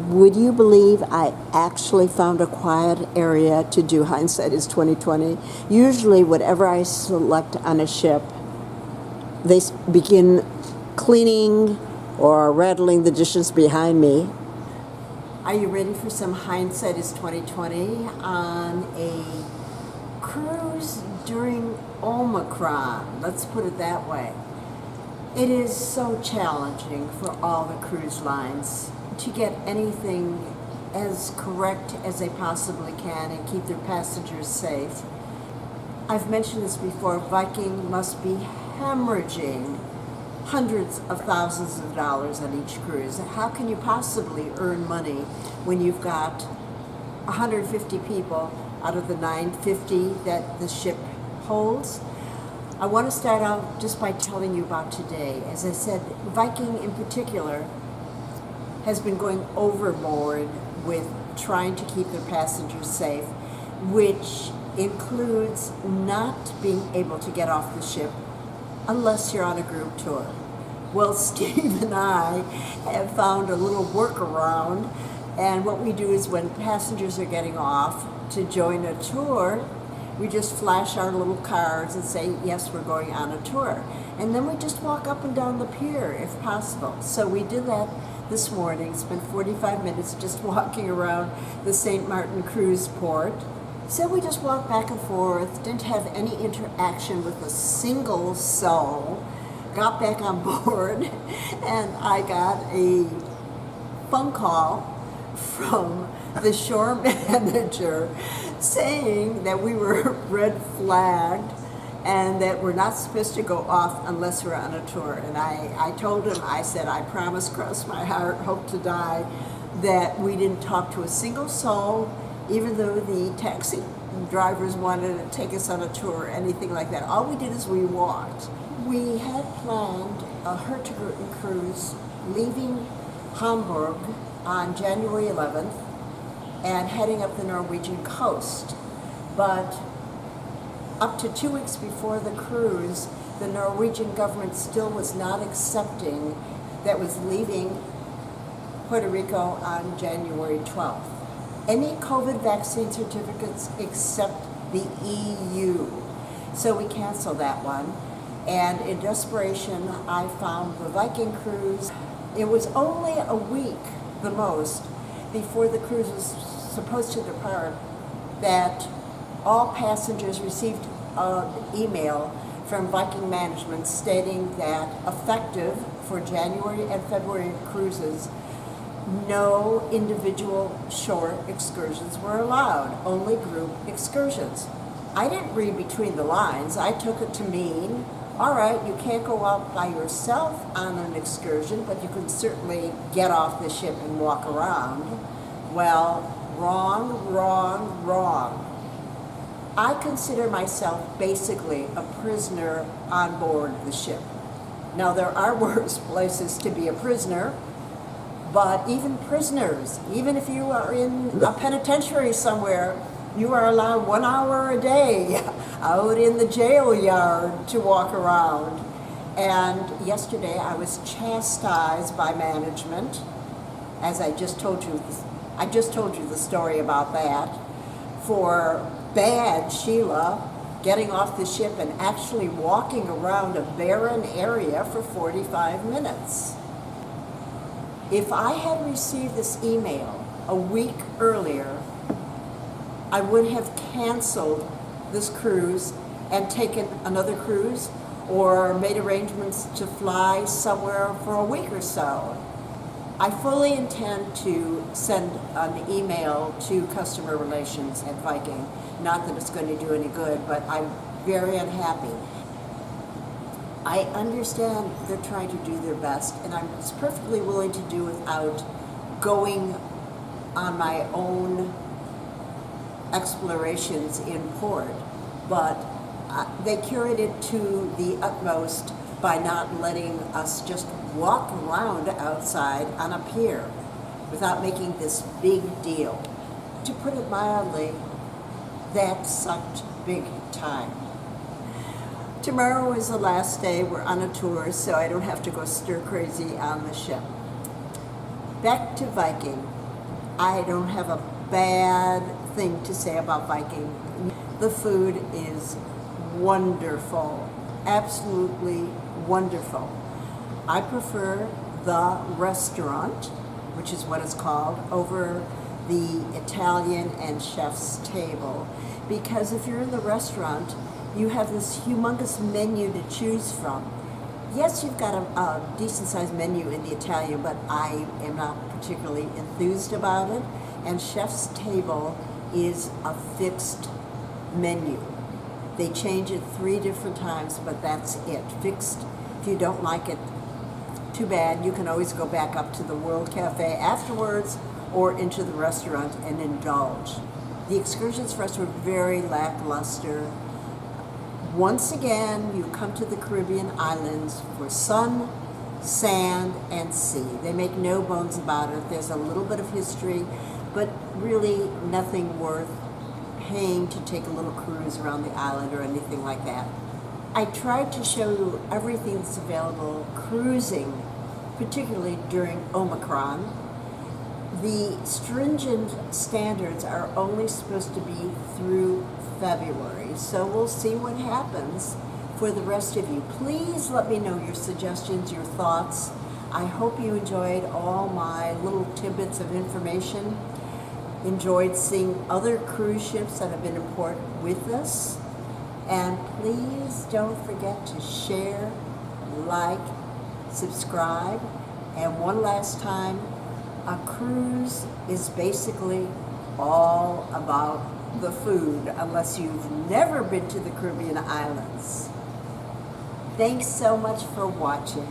Would you believe I actually found a quiet area to do Hindsight is 2020? Usually, whatever I select on a ship, they begin cleaning or rattling the dishes behind me. Are you ready for some Hindsight is 2020 on a cruise during Omicron? Let's put it that way. It is so challenging for all the cruise lines to get anything as correct as they possibly can and keep their passengers safe. I've mentioned this before, Viking must be hemorrhaging hundreds of thousands of dollars on each cruise. How can you possibly earn money when you've got 150 people out of the 950 that the ship holds? I want to start out just by telling you about today. As I said, Viking in particular has been going overboard with trying to keep their passengers safe, which includes not being able to get off the ship unless you're on a group tour. Well, Steve and I have found a little workaround, and what we do is when passengers are getting off to join a tour, we just flash our little cards and say, yes, we're going on a tour. And then we just walk up and down the pier if possible. So we did that this morning, spent 45 minutes just walking around the St. Martin cruise port. So we just walked back and forth, didn't have any interaction with a single soul, got back on board, and I got a phone call from the shore manager saying that we were red flagged and that we're not supposed to go off unless we're on a tour. And I told him, I said, I promise, cross my heart, hope to die, that we didn't talk to a single soul, even though the taxi drivers wanted to take us on a tour or anything like that. All we did is we walked. We had planned a Hurtigruten cruise leaving Hamburg on January 11th and heading up the Norwegian coast. But up to 2 weeks before the cruise, the Norwegian government still was not accepting that was leaving Puerto Rico on January 12th. Any COVID vaccine certificates except the EU. So we canceled that one. And in desperation, I found the Viking cruise. It was only a week, the most, before the cruise was supposed to depart, that all passengers received an email from Viking management stating that effective for January and February cruises, no individual shore excursions were allowed, only group excursions. I didn't read between the lines. I took it to mean, all right, you can't go out by yourself on an excursion, but you can certainly get off the ship and walk around. Well, wrong, wrong, wrong. I consider myself basically a prisoner on board the ship. Now, there are worse places to be a prisoner, but even prisoners, even if you are in a penitentiary somewhere, you are allowed 1 hour a day out in the jail yard to walk around. And yesterday I was chastised by management, as I just told you the story about that, for bad Sheila getting off the ship and actually walking around a barren area for 45 minutes. If I had received this email a week earlier, I would have canceled this cruise and taken another cruise or made arrangements to fly somewhere for a week or so. I fully intend to send an email to customer relations at Viking. Not that it's going to do any good, but I'm very unhappy. I understand they're trying to do their best, and I'm perfectly willing to do without going on my own explorations in port, but they carried it to the utmost by not letting us just walk around outside on a pier without making this big deal. To put it mildly, that sucked big time. Tomorrow is the last day. We're on a tour, so I don't have to go stir crazy on the ship. Back to Viking. I don't have a bad thing to say about Viking. The food is wonderful, absolutely wonderful. I prefer the restaurant, which is what it's called, over the Italian and chef's table. Because if you're in the restaurant, you have this humongous menu to choose from. Yes, you've got a decent sized menu in the Italian, but I am not particularly enthused about it. And chef's table is a fixed menu. They change it 3 different times, but that's it. Fixed. If you don't like it, too bad. You can always go back up to the World Cafe afterwards or into the restaurant and indulge. The excursions for us were very lackluster. Once again, you come to the Caribbean islands for sun, sand, and sea. They make no bones about it. There's a little bit of history, but really nothing worth paying to take a little cruise around the island or anything like that. I tried to show you everything that's available cruising, particularly during Omicron. The stringent standards are only supposed to be through February, so we'll see what happens for the rest of you. Please let me know your suggestions, your thoughts. I hope you enjoyed all my little tidbits of information, enjoyed seeing other cruise ships that have been in port with us, and please don't forget to share, like, subscribe, and one last time, a cruise is basically all about the food, unless you've never been to the Caribbean islands. Thanks so much for watching.